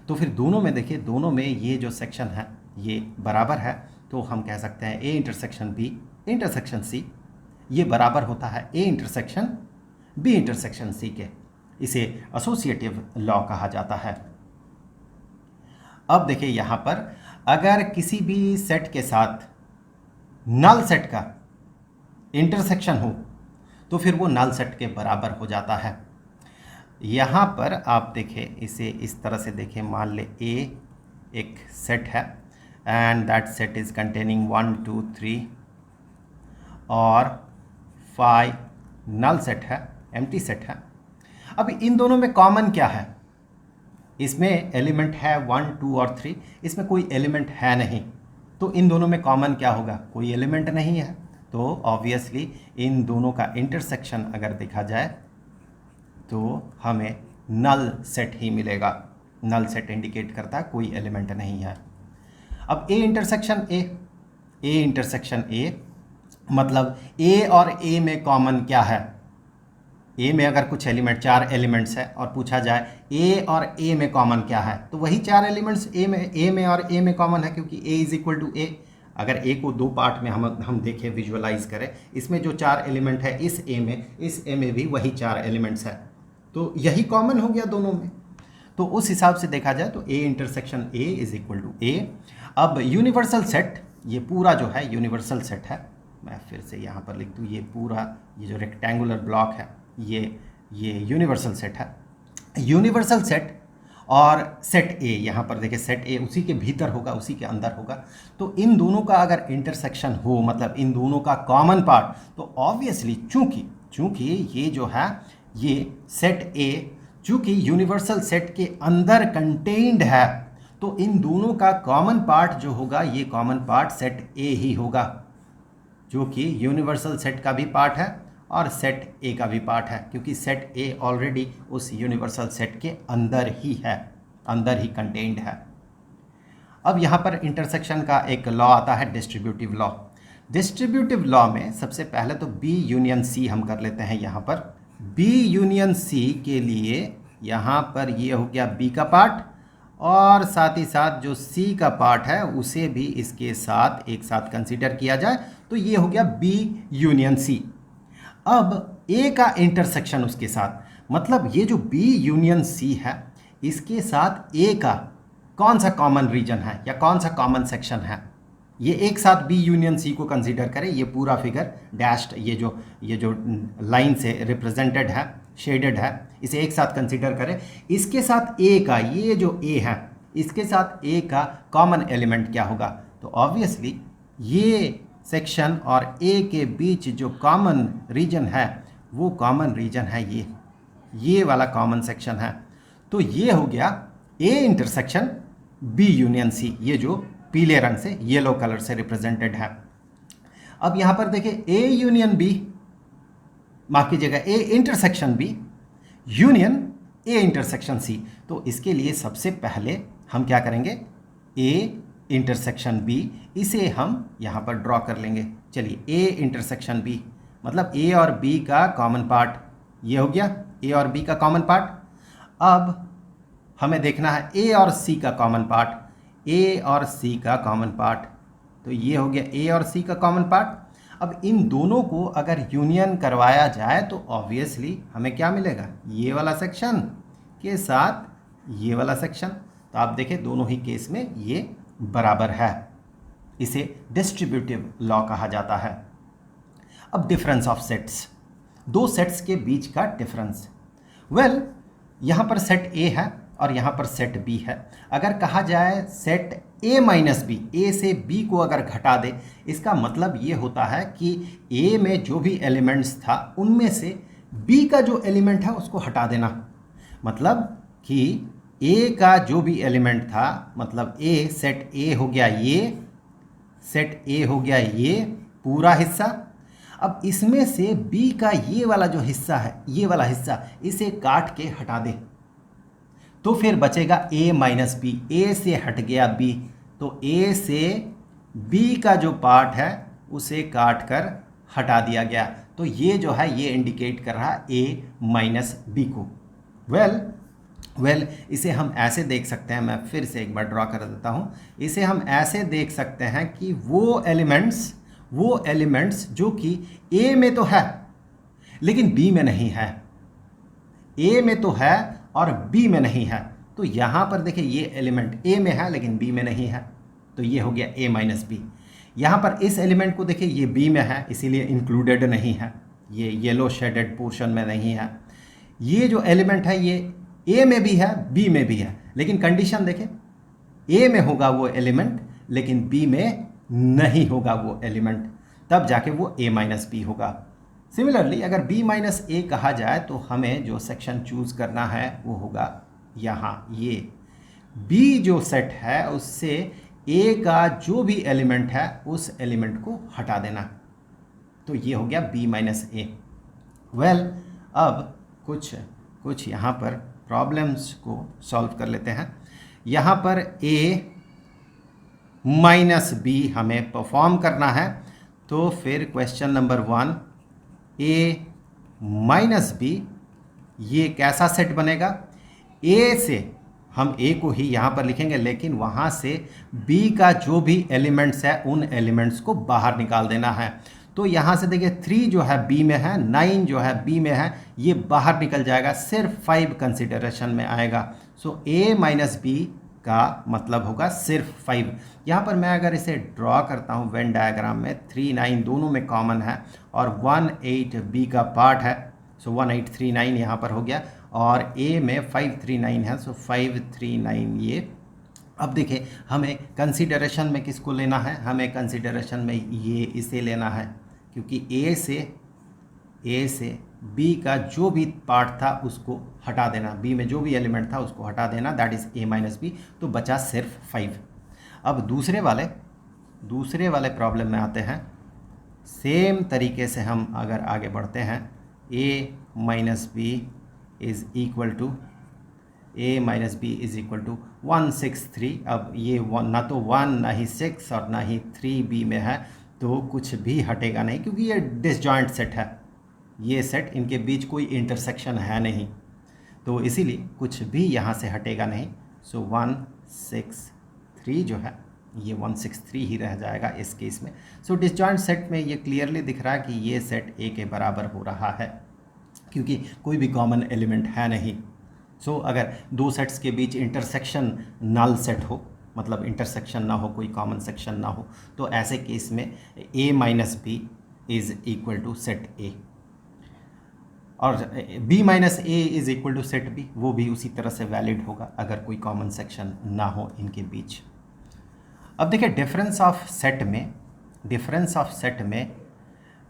तो फिर दोनों में देखिए, दोनों में ये जो सेक्शन है ये बराबर है, तो हम कह सकते हैं A intersection B intersection C ये बराबर होता है A intersection B intersection C के। इसे एसोसिएटिव लॉ कहा जाता है। अब देखिए यहाँ पर अगर किसी भी सेट के साथ नल सेट का इंटरसेक्शन हो तो फिर वो नल सेट के बराबर हो जाता है। यहाँ पर आप देखें, इसे इस तरह से देखें, मान ले ए एक सेट है and that set is containing 1 2 3 और 5 नल सेट है, एम्प्टी सेट है। अब इन दोनों में कॉमन क्या है? इसमें एलिमेंट है 1 2 और 3, इसमें कोई एलिमेंट है नहीं, तो इन दोनों में कॉमन क्या होगा? कोई एलिमेंट नहीं है, तो ऑब्वियसली इन दोनों का इंटरसेक्शन अगर देखा जाए तो हमें नल सेट ही मिलेगा। नल सेट इंडिकेट करता है कोई एलिमेंट नहीं है। अब ए इंटरसेक्शन ए इंटरसेक्शन ए, मतलब ए और ए में कॉमन क्या है? ए में अगर कुछ एलिमेंट, 4 एलिमेंट्स है और पूछा जाए ए और ए में कॉमन क्या है, तो वही 4 एलिमेंट्स ए में और ए में कॉमन है, क्योंकि ए इज इक्वल टू ए। अगर ए को 2 पार्ट में हम देखें, विजुअलाइज करें, इसमें जो 4 एलिमेंट है इस ए में भी वही 4 एलिमेंट्स है, तो यही कॉमन हो गया दोनों में। तो उस हिसाब से देखा जाए तो a intersection a is equal to a. अब यूनिवर्सल सेट, ये पूरा जो है यूनिवर्सल सेट है, मैं फिर से यहाँ पर लिख दूँ, ये पूरा ये जो रेक्टेंगुलर ब्लॉक है ये यूनिवर्सल सेट है। यूनिवर्सल सेट और सेट ए, यहाँ पर देखिए सेट ए उसी के भीतर होगा, उसी के अंदर होगा, तो इन दोनों का अगर इंटरसेक्शन हो, मतलब इन दोनों का कॉमन पार्ट, तो ऑब्वियसली चूंकि ये जो है ये सेट ए चूंकि यूनिवर्सल सेट के अंदर कंटेन्ड है, तो इन दोनों का कॉमन पार्ट जो होगा ये कॉमन पार्ट सेट ए ही होगा, जो कि यूनिवर्सल सेट का भी पार्ट है और सेट ए का भी पार्ट है, क्योंकि सेट ए ऑलरेडी उस यूनिवर्सल सेट के अंदर ही है, अंदर ही कंटेन्ड है। अब यहाँ पर इंटरसेक्शन का एक लॉ आता है, डिस्ट्रीब्यूटिव लॉ। डिस्ट्रीब्यूटिव लॉ में सबसे पहले तो बी यूनियन सी हम कर लेते हैं। यहाँ पर बी यूनियन सी के लिए यहाँ पर ये हो गया बी का पार्ट, और साथ ही साथ जो सी का पार्ट है उसे भी इसके साथ एक साथ कंसीडर किया जाए, तो ये हो गया बी यूनियन सी। अब ए का इंटरसेक्शन उसके साथ, मतलब ये जो बी यूनियन सी है इसके साथ ए का कौन सा कॉमन रीजन है या कौन सा कॉमन सेक्शन है, ये एक साथ बी यूनियन सी को कंसीडर करें। ये पूरा फिगर डैश्ड, ये जो लाइन से रिप्रेजेंटेड है, शेडेड है, इसे एक साथ कंसीडर करें। इसके साथ ए का, ये जो ए है इसके साथ ए का कॉमन एलिमेंट क्या होगा? तो ऑब्वियसली ये सेक्शन और ए के बीच जो कॉमन रीजन है वो कॉमन रीजन है ये वाला कॉमन सेक्शन है। तो ये हो गया A intersection B union C, ये जो पीले रंग से, येलो कलर से रिप्रेजेंटेड है। अब यहां पर देखिए ए यूनियन बी, माफ कीजिएगा A intersection B union A intersection C. तो इसके लिए सबसे पहले हम क्या करेंगे, ए इंटरसेक्शन बी, इसे हम यहां पर ड्रॉ कर लेंगे। चलिए ए इंटरसेक्शन बी मतलब ए और बी का कॉमन पार्ट, ये हो गया ए और बी का कॉमन पार्ट। अब हमें देखना है ए और सी का कॉमन पार्ट, ए और सी का कॉमन पार्ट, तो ये हो गया ए और सी का कॉमन पार्ट। अब इन दोनों को अगर यूनियन करवाया जाए तो ऑब्वियसली हमें क्या मिलेगा, ये वाला सेक्शन के साथ ये वाला सेक्शन। तो आप देखें दोनों ही केस में ये बराबर है, इसे डिस्ट्रीब्यूटिव लॉ कहा जाता है। अब डिफरेंस ऑफ सेट्स, दो सेट्स के बीच का डिफरेंस। वेल यहां पर सेट ए है और यहां पर सेट बी है। अगर कहा जाए सेट ए माइनस बी, ए से बी को अगर घटा दे, इसका मतलब ये होता है कि ए में जो भी एलिमेंट्स था उनमें से बी का जो एलिमेंट है उसको हटा देना। मतलब कि ए का जो भी एलिमेंट था, मतलब ए सेट ए हो गया, ये सेट ए हो गया ये पूरा हिस्सा। अब इसमें से बी का ये वाला जो हिस्सा है, ये वाला हिस्सा, इसे काट के हटा दे तो फिर बचेगा a माइनस बी। ए से हट गया b, तो a से b का जो पार्ट है उसे काट कर हटा दिया गया। तो ये जो है ये इंडिकेट कर रहा है a माइनस बी को। वेल इसे हम ऐसे देख सकते हैं, मैं फिर से एक बार ड्रॉ कर देता हूँ। इसे हम ऐसे देख सकते हैं कि वो एलिमेंट्स जो कि a में तो है लेकिन b में नहीं है, a में तो है और b में नहीं है। तो यहां पर देखिए ये एलिमेंट a में है लेकिन b में नहीं है, तो ये हो गया a माइनस बी। यहां पर इस एलिमेंट को देखिए ये b में है इसीलिए इंक्लूडेड नहीं है, ये येलो शेडेड पोर्शन में नहीं है। ये जो एलिमेंट है ये a में भी है b में भी है, लेकिन कंडीशन देखें a में होगा वो एलिमेंट लेकिन b में नहीं होगा वो एलिमेंट, तब जाके वो a माइनस बी होगा। सिमिलरली अगर b माइनस ए कहा जाए तो हमें जो सेक्शन चूज करना है वो होगा यहाँ, ये b जो सेट है उससे a का जो भी एलिमेंट है उस एलिमेंट को हटा देना, तो ये हो गया b माइनस ए। वेल अब कुछ यहाँ पर प्रॉब्लम्स को सॉल्व कर लेते हैं। यहाँ पर a माइनस बी हमें परफॉर्म करना है, तो फिर question number 1 a minus B, ये कैसा सेट बनेगा, a से हम a को ही यहाँ पर लिखेंगे लेकिन वहाँ से b का जो भी एलिमेंट्स है उन एलिमेंट्स को बाहर निकाल देना है। तो यहाँ से देखिए 3 जो है b में है, 9 जो है b में है, ये बाहर निकल जाएगा, सिर्फ 5 कंसिडरेशन में आएगा। सो a माइनस बी का मतलब होगा सिर्फ 5। यहाँ पर मैं अगर इसे ड्रॉ करता हूँ वेन डायग्राम में, 3 9 दोनों में कॉमन है और 1 8 बी का पार्ट है, सो 1 8 3 9 यहाँ पर हो गया और a में 5 3 9 है, सो 5 3 9 ये। अब देखिए हमें कंसिडरेशन में किसको लेना है, हमें कंसिडरेशन में ये इसे लेना है क्योंकि a से b का जो भी पार्ट था उसको हटा देना, b में जो भी एलिमेंट था उसको हटा देना, that is a minus B, तो बचा सिर्फ 5। अब दूसरे वाले प्रॉब्लम में आते हैं। सेम तरीके से हम अगर आगे बढ़ते हैं, a minus B is equal to 163। अब ये ना तो 1 ना ही 6 और ना ही 3 b में है, तो कुछ भी हटेगा नहीं क्योंकि ये डिसजॉइंट सेट है, ये सेट इनके बीच कोई इंटरसेक्शन है नहीं, तो इसीलिए कुछ भी यहाँ से हटेगा नहीं। सो 163 जो है ये 163 ही रह जाएगा इस केस में। सो डिसजॉइंट सेट में ये क्लियरली दिख रहा है कि ये सेट a के बराबर हो रहा है क्योंकि कोई भी कॉमन एलिमेंट है नहीं। सो अगर दो सेट्स के बीच इंटरसेक्शन नल सेट हो, मतलब इंटरसेक्शन ना हो, कोई कॉमन सेक्शन ना हो, तो ऐसे केस में a minus B is equal to set a और b minus A is equal to set b, वो भी उसी तरह से वैलिड होगा अगर कोई कॉमन सेक्शन ना हो इनके बीच। अब देखिए डिफरेंस ऑफ सेट में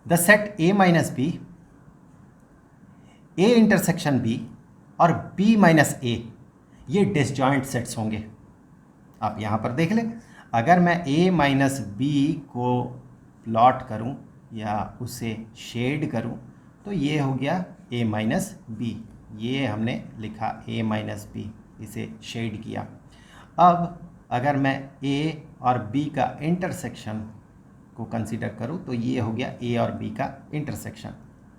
the set a minus B, a intersection b और b माइनस a, ये डिसजॉइंट सेट्स होंगे। आप यहाँ पर देख लें, अगर मैं a माइनस बी को प्लॉट करूं या उसे शेड करूं तो ये हो गया a माइनस बी, ये हमने लिखा a माइनस बी, इसे शेड किया। अब अगर मैं a और b का इंटरसेक्शन को कंसीडर करूं तो ये हो गया a और b का इंटरसेक्शन,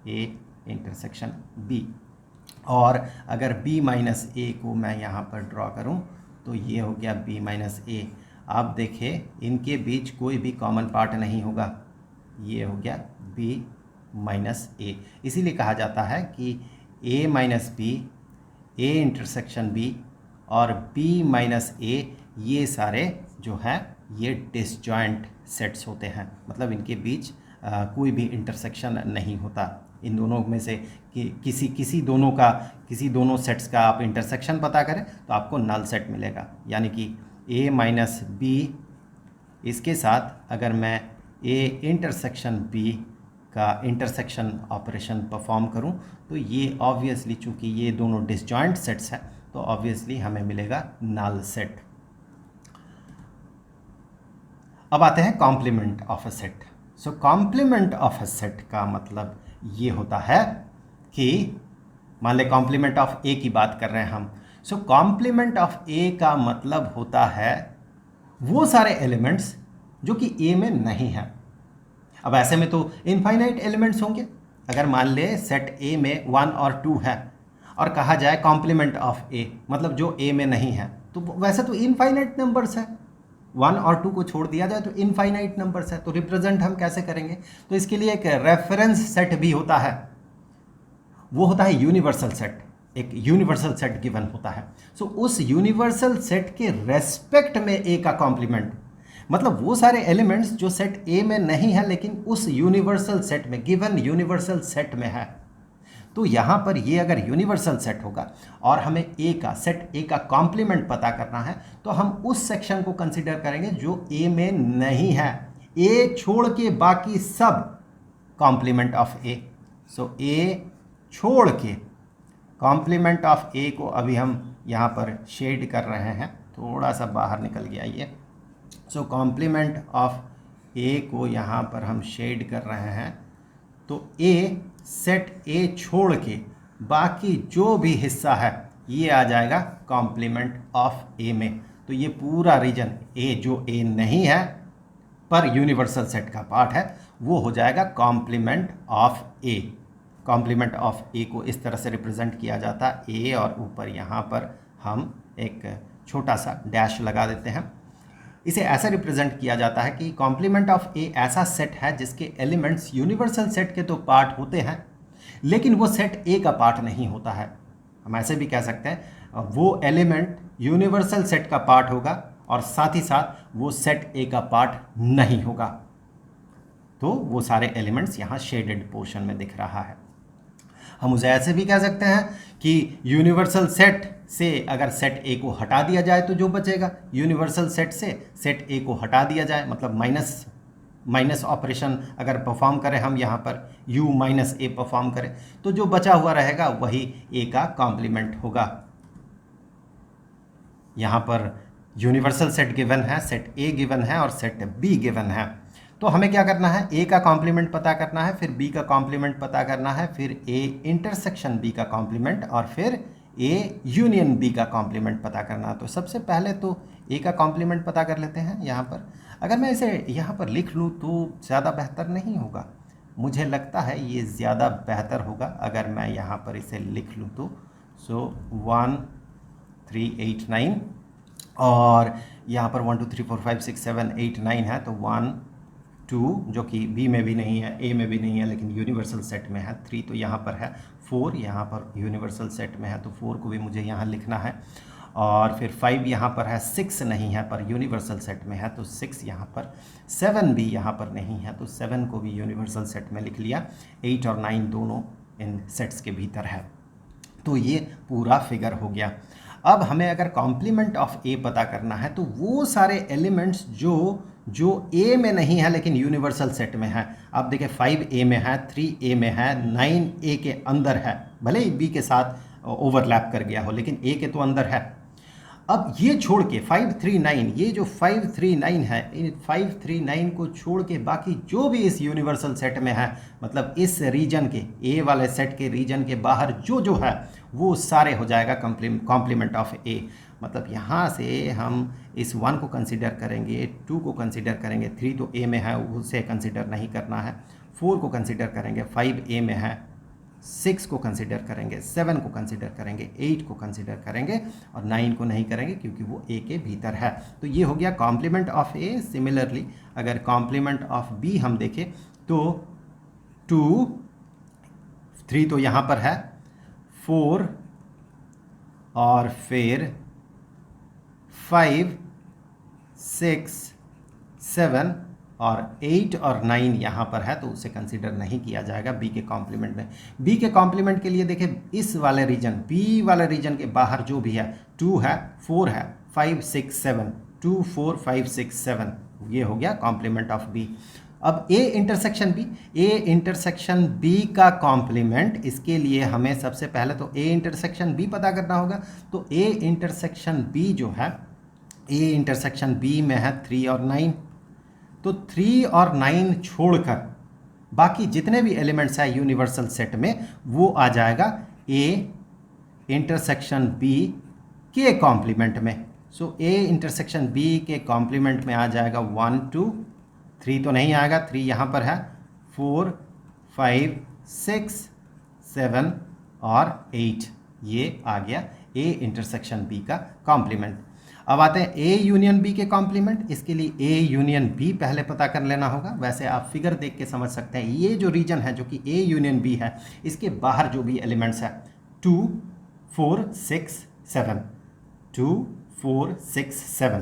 a इंटरसेक्शन b। और अगर b माइनस a को मैं यहाँ पर ड्रॉ करूं तो ये हो गया b माइनस a। आप देखें इनके बीच कोई भी कॉमन पार्ट नहीं होगा, ये हो गया b माइनस a। इसीलिए कहा जाता है कि a minus B, a intersection b और b माइनस a ये सारे जो हैं ये डिसजॉइंट सेट्स होते हैं, मतलब इनके बीच कोई भी इंटरसेक्शन नहीं होता। इन दोनों में से किसी दोनों सेट्स का आप इंटरसेक्शन पता करें तो आपको नल सेट मिलेगा, यानी कि a माइनस बी इसके साथ अगर मैं a इंटरसेक्शन b का इंटरसेक्शन ऑपरेशन परफॉर्म करूं तो ये ऑब्वियसली, चूंकि ये दोनों डिसजॉइंट सेट्स हैं तो ऑब्वियसली हमें मिलेगा नल सेट। अब आते हैं complement of a set. So complement of a set का मतलब ये होता है कि मान ले कॉम्प्लीमेंट ऑफ ए की बात कर रहे हैं हम। सो कॉम्प्लीमेंट ऑफ ए का मतलब होता है वो सारे एलिमेंट्स जो कि ए में नहीं है। अब ऐसे में तो इनफाइनाइट एलिमेंट्स होंगे। अगर मान ले सेट ए में 1 और 2 है और कहा जाए कॉम्प्लीमेंट ऑफ ए, मतलब जो ए में नहीं है, तो वैसे तो इनफाइनाइट नंबर्स है। 1 और 2 को छोड़ दिया जाए तो इनफाइनाइट नंबर्स है, तो रिप्रेजेंट हम कैसे करेंगे? तो इसके लिए एक रेफरेंस सेट भी होता है, वो होता है यूनिवर्सल सेट। एक यूनिवर्सल सेट गिवन होता है। सो उस यूनिवर्सल सेट के रेस्पेक्ट में ए का कॉम्प्लीमेंट, मतलब वो सारे एलिमेंट्स जो सेट ए में नहीं है लेकिन उस यूनिवर्सल सेट में, गिवन यूनिवर्सल सेट में है। तो यहाँ पर ये अगर यूनिवर्सल सेट होगा और हमें ए का, सेट ए का कॉम्प्लीमेंट पता करना है तो हम उस सेक्शन को कंसीडर करेंगे जो ए में नहीं है। ए छोड़ के बाकी सब कॉम्प्लीमेंट ऑफ ए। सो ए छोड़ के कॉम्प्लीमेंट ऑफ ए को अभी हम यहाँ पर शेड कर रहे हैं, थोड़ा सा बाहर निकल गया ये। सो कॉम्प्लीमेंट ऑफ ए को यहाँ पर हम शेड कर रहे हैं, तो ए, सेट ए छोड़ के बाकी जो भी हिस्सा है ये आ जाएगा कॉम्प्लीमेंट ऑफ ए में। तो ये पूरा रीजन ए जो ए नहीं है पर यूनिवर्सल सेट का पार्ट है वो हो जाएगा complement of a. Complement of a को इस तरह से रिप्रेजेंट किया जाता है, ए और ऊपर यहाँ पर हम एक छोटा सा डैश लगा देते हैं। इसे ऐसा रिप्रेजेंट किया जाता है कि कॉम्प्लीमेंट ऑफ ए ऐसा सेट है जिसके एलिमेंट्स यूनिवर्सल सेट के तो पार्ट होते हैं लेकिन वो सेट ए का पार्ट नहीं होता है। हम ऐसे भी कह सकते हैं वो एलिमेंट यूनिवर्सल सेट का पार्ट होगा और साथ ही साथ वो सेट ए का पार्ट नहीं होगा। तो वो सारे एलिमेंट्स यहाँ शेडेड पोर्शन में दिख रहा है। हम उसे ऐसे भी कह सकते हैं कि यूनिवर्सल सेट से अगर सेट ए को हटा दिया जाए तो जो बचेगा, यूनिवर्सल सेट से सेट ए को हटा दिया जाए, मतलब माइनस ऑपरेशन अगर परफॉर्म करें हम यहाँ पर u माइनस ए परफॉर्म करें तो जो बचा हुआ रहेगा वही ए का कॉम्प्लीमेंट होगा। यहाँ पर यूनिवर्सल सेट गिवन है, सेट ए गिवन है और सेट बी गिवन है। तो हमें क्या करना है? ए का कॉम्प्लीमेंट पता करना है, फिर बी का कॉम्प्लीमेंट पता करना है, फिर ए इंटरसेक्शन बी का कॉम्प्लीमेंट और फिर ए यूनियन बी का कॉम्प्लीमेंट पता करना। तो सबसे पहले तो ए का कॉम्प्लीमेंट पता कर लेते हैं। यहाँ पर अगर मैं इसे यहाँ पर लिख लूँ तो ज़्यादा बेहतर नहीं होगा? मुझे लगता है ये ज़्यादा बेहतर होगा अगर मैं यहाँ पर इसे लिख लूँ तो। सो 1 3 8 9 और यहाँ पर 1 2 3 4 5 6 7 8 9 है, तो 1 2 जो कि बी में भी नहीं है, ए में भी नहीं है लेकिन यूनिवर्सल सेट में है, 3 तो यहाँ पर है, 4 यहाँ पर यूनिवर्सल सेट में है तो 4 को भी मुझे यहाँ लिखना है और फिर 5 यहाँ पर है, 6 नहीं है पर यूनिवर्सल सेट में है तो 6 यहाँ पर, 7 भी यहाँ पर नहीं है तो 7 को भी यूनिवर्सल सेट में लिख लिया। 8 और 9 दोनों इन सेट्स के भीतर है। तो ये पूरा फिगर हो गया। अब हमें अगर कॉम्प्लीमेंट ऑफ ए पता करना है तो वो सारे एलिमेंट्स जो ए में नहीं है लेकिन यूनिवर्सल सेट में है। आप देखिए 5 ए में है, 3 ए में है, 9 ए के अंदर है, भले ही बी के साथ ओवरलैप कर गया हो लेकिन ए के तो अंदर है। अब ये छोड़ के 539, ये जो 539 है, इन 539 को छोड़ के बाकी जो भी इस यूनिवर्सल सेट में है, मतलब इस रीजन के, ए वाले सेट के रीजन के बाहर जो जो है वो सारे हो जाएगा कॉम्प्लीमेंट ऑफ ए। मतलब यहाँ से हम इस 1 को कंसिडर करेंगे, 2 को कंसिडर करेंगे, 3 तो ए में है उसे कंसिडर नहीं करना है, 4 को कंसिडर करेंगे, 5 ए में है, 6 को कंसिडर करेंगे, 7 को कंसिडर करेंगे, 8 को कंसिडर करेंगे और 9 को नहीं करेंगे क्योंकि वो ए के भीतर है। तो ये हो गया कॉम्प्लीमेंट ऑफ ए। सिमिलरली अगर कॉम्प्लीमेंट ऑफ बी हम देखें तो 2, 3 तो यहाँ पर है, 4 और फिर 5, 6, 7 और 8 और 9 यहाँ पर है, तो उसे कंसीडर नहीं किया जाएगा बी के कॉम्प्लीमेंट में। बी के कॉम्प्लीमेंट के लिए देखें, इस वाले रीजन, बी वाले रीजन के बाहर जो भी है, 2 है, 4 है, 5, 6, 7, 2, 4, 5, 6, 7, ये हो गया कॉम्प्लीमेंट ऑफ बी। अब a intersection b, a intersection b का कॉम्प्लीमेंट, इसके लिए हमें सबसे पहले तो ए इंटरसेक्शन बी पता करना होगा। तो ए इंटरसेक्शन बी जो है, ए इंटरसेक्शन बी में है 3 और 9, तो 3 और 9 छोड़कर बाकी जितने भी एलिमेंट्स हैं यूनिवर्सल सेट में वो आ जाएगा ए इंटरसेक्शन बी के कॉम्प्लीमेंट में। सो ए इंटरसेक्शन बी के कॉम्प्लीमेंट में आ जाएगा 1, 2, 3 तो नहीं आएगा, 3 यहाँ पर है, 4, 5, 6, 7 और 8, ये आ गया ए इंटरसेक्शन बी का कॉम्प्लीमेंट। अब आते हैं ए यूनियन बी के कॉम्प्लीमेंट। इसके लिए ए यूनियन बी पहले पता कर लेना होगा। वैसे आप फिगर देख के समझ सकते हैं, ये जो रीजन है जो कि ए यूनियन बी है, इसके बाहर जो भी एलिमेंट्स है 2, 4, 6, 7, 2, 4, 6, 7,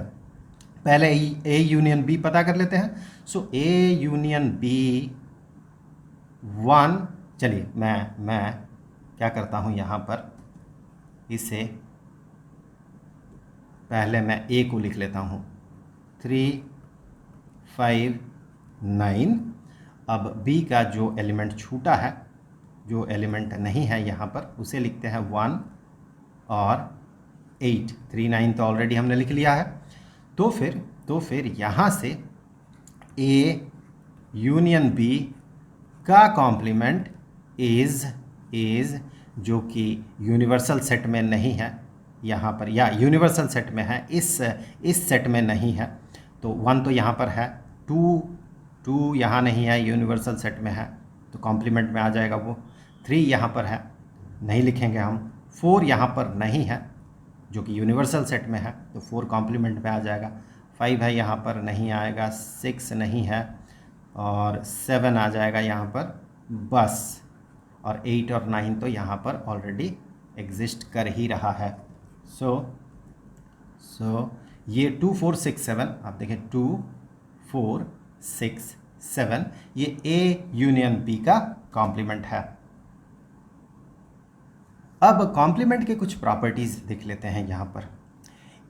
पहले ए यूनियन बी पता कर लेते हैं। सो ए यूनियन बी 1, चलिए मैं क्या करता हूँ यहाँ पर, इसे पहले मैं ए को लिख लेता हूँ, 3, 5, 9। अब बी का जो एलिमेंट छूटा है, जो एलिमेंट नहीं है यहाँ पर, उसे लिखते हैं 1 और 8, 3, 9 तो ऑलरेडी हमने लिख लिया है। तो फिर यहाँ से ए यूनियन बी का कॉम्प्लीमेंट इज़ जो कि यूनिवर्सल सेट में नहीं है यहाँ पर, या यूनिवर्सल सेट में है, इस सेट में नहीं है, तो 1 तो यहाँ पर है, 2 यहाँ नहीं है, यूनिवर्सल सेट में है तो कॉम्प्लीमेंट में आ जाएगा वो। 3 यहाँ पर है, नहीं लिखेंगे हम। 4 यहाँ पर नहीं है जो कि यूनिवर्सल सेट में है, तो 4 कॉम्प्लीमेंट में आ जाएगा। 5 है यहाँ पर, नहीं आएगा। 6 नहीं है और 7 आ जाएगा यहाँ पर बस, और 8 और 9 तो यहाँ पर ऑलरेडी एग्जिस्ट कर ही रहा है। सो ये 2, 4, 6, 7, आप देखें 2, 4, 6, 7, ये ए यूनियन बी का कॉम्प्लीमेंट है। अब कॉम्प्लीमेंट के कुछ प्रॉपर्टीज देख लेते हैं यहाँ पर।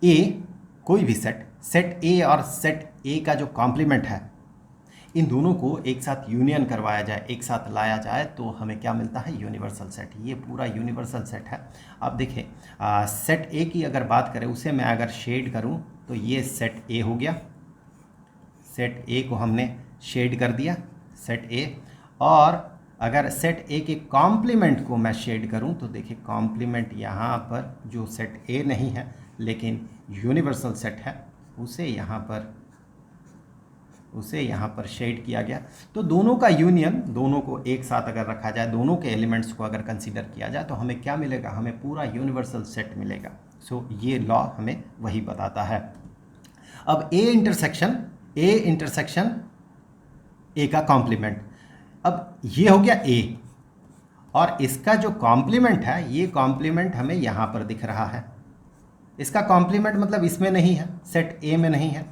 ए, कोई भी सेट ए और सेट ए का जो कॉम्प्लीमेंट है, इन दोनों को एक साथ यूनियन करवाया जाए, एक साथ लाया जाए, तो हमें क्या मिलता है? Universal set. ये पूरा यूनिवर्सल सेट है। अब देखें, सेट ए की अगर बात करें, उसे मैं अगर शेड करूं तो ये सेट ए हो गया। सेट ए को हमने शेड कर दिया, सेट ए। और अगर सेट ए के कॉम्प्लीमेंट को मैं शेड करूं तो देखिए कॉम्प्लीमेंट यहाँ पर जो सेट ए नहीं है लेकिन यूनिवर्सल सेट है, उसे यहाँ पर शेड किया गया। तो दोनों का यूनियन, दोनों को एक साथ अगर रखा जाए, दोनों के एलिमेंट्स को अगर कंसीडर किया जाए तो हमें क्या मिलेगा? हमें पूरा यूनिवर्सल सेट मिलेगा। सो ये लॉ हमें वही बताता है। अब ए इंटरसेक्शन ए का कॉम्प्लीमेंट, अब ये हो गया ए, और इसका जो कॉम्प्लीमेंट है, ये कॉम्प्लीमेंट हमें यहाँ पर दिख रहा है। इसका कॉम्प्लीमेंट मतलब इसमें नहीं है, सेट ए में नहीं है,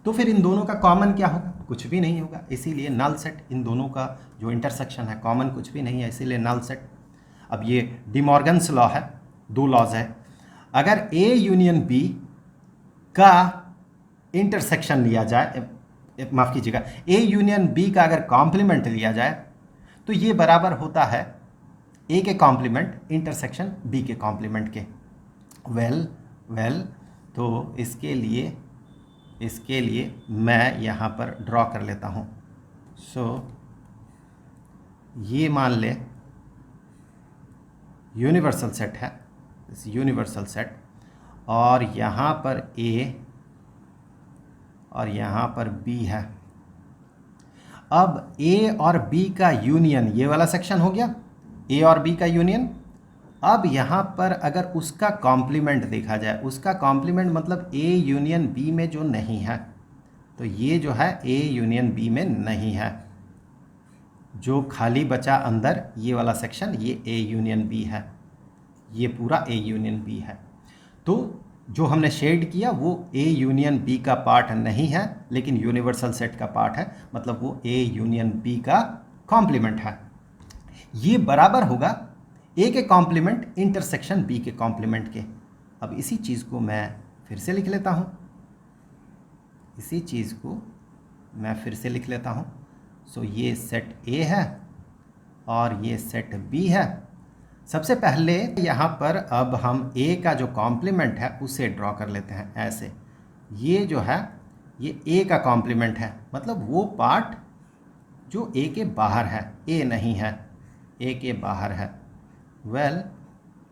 तो फिर इन दोनों का कॉमन क्या होगा? कुछ भी नहीं होगा, इसीलिए नल सेट। इन दोनों का जो इंटरसेक्शन है, कॉमन कुछ भी नहीं है, इसीलिए नल सेट। अब ये डी मॉर्गन्स लॉ है, 2 लॉज है। अगर ए यूनियन बी का इंटरसेक्शन लिया जाए, माफ़ कीजिएगा, ए यूनियन बी का अगर कॉम्प्लीमेंट लिया जाए तो ये बराबर होता है ए के कॉम्प्लीमेंट इंटरसेक्शन बी के कॉम्प्लीमेंट के। वेल तो इसके लिए मैं यहाँ पर ड्रॉ कर लेता हूँ। सो ये मान ले यूनिवर्सल सेट है, यूनिवर्सल सेट, और यहाँ पर A और यहाँ पर B है। अब A और B का यूनियन, ये वाला सेक्शन हो गया A और B का यूनियन। अब यहाँ पर अगर उसका कॉम्प्लीमेंट देखा जाए, उसका कॉम्प्लीमेंट मतलब A यूनियन B में जो नहीं है, तो ये जो है A यूनियन B में नहीं है। जो खाली बचा अंदर ये वाला सेक्शन, ये A यूनियन B है, ये पूरा A यूनियन B है। तो जो हमने शेड किया वो A यूनियन B का पार्ट नहीं है, लेकिन यूनिवर्सल सेट का पार्ट है, मतलब वो A यूनियन B का कॉम्प्लीमेंट है। ये बराबर होगा A के कॉम्प्लीमेंट इंटरसेक्शन B के कॉम्प्लीमेंट के। अब इसी चीज़ को मैं फिर से लिख लेता हूँ, इसी चीज़ को मैं फिर से लिख लेता हूँ। सो ये सेट A है और ये सेट B है। सबसे पहले यहाँ पर अब हम A का जो कॉम्प्लीमेंट है उसे ड्रॉ कर लेते हैं ऐसे। ये जो है ये A का कॉम्प्लीमेंट है, मतलब वो पार्ट जो A के बाहर है, A नहीं है, A के बाहर है।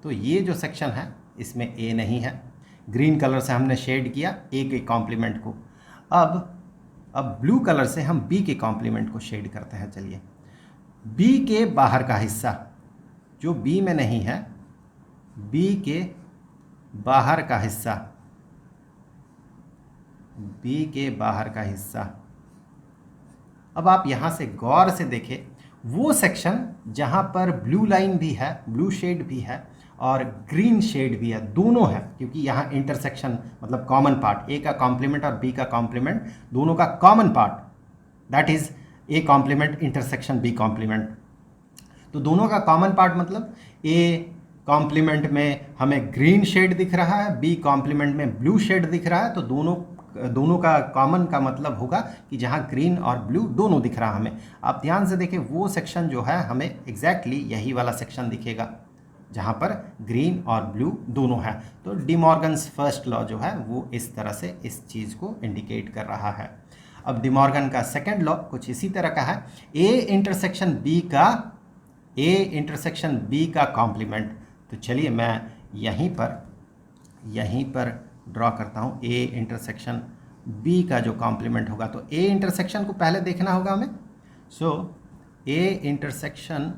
तो ये जो सेक्शन है इसमें A नहीं है। ग्रीन कलर से हमने शेड किया A के कॉम्प्लीमेंट को। अब ब्लू कलर से हम B के कॉम्प्लीमेंट को शेड करते हैं। चलिए, B के बाहर का हिस्सा जो B में नहीं है, B के बाहर का हिस्सा, B के बाहर का हिस्सा। अब आप यहाँ से गौर से देखें, वो सेक्शन जहाँ पर ब्लू लाइन भी है, ब्लू शेड भी है और ग्रीन शेड भी है, दोनों है, क्योंकि यहाँ इंटरसेक्शन मतलब कॉमन पार्ट, A का कॉम्प्लीमेंट और B का कॉम्प्लीमेंट दोनों का common part, that is A complement intersection B complement. तो दोनों का कॉमन पार्ट मतलब A कॉम्प्लीमेंट में हमें ग्रीन शेड दिख रहा है, B कॉम्प्लीमेंट में ब्लू शेड दिख रहा है। तो दोनों का कॉमन का मतलब होगा कि जहाँ ग्रीन और ब्लू दोनों दिख रहा है हमें। आप ध्यान से देखें, वो सेक्शन जो है हमें एग्जैक्टली यही वाला सेक्शन दिखेगा जहाँ पर ग्रीन और ब्लू दोनों है। तो डी मॉर्गन्स फर्स्ट लॉ जो है वो इस तरह से इस चीज़ को इंडिकेट कर रहा है। अब डी मॉर्गन का सेकेंड लॉ कुछ इसी तरह का है। A इंटरसेक्शन B का कॉम्प्लीमेंट। तो चलिए मैं यहीं पर ड्रॉ करता हूँ A इंटरसेक्शन B का जो कॉम्प्लीमेंट होगा। तो A इंटरसेक्शन को पहले देखना होगा हमें। सो A इंटरसेक्शन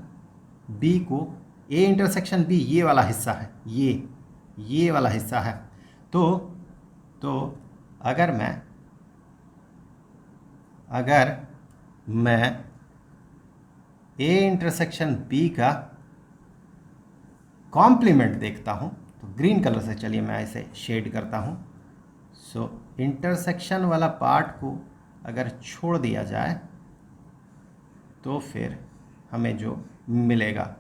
B ये वाला हिस्सा है, ये वाला हिस्सा है। तो अगर मैं A इंटरसेक्शन B का कॉम्प्लीमेंट देखता हूँ, तो ग्रीन कलर से चलिए मैं इसे शेड करता हूँ। सो इंटरसेक्शन वाला पार्ट को अगर छोड़ दिया जाए तो फिर हमें जो मिलेगा,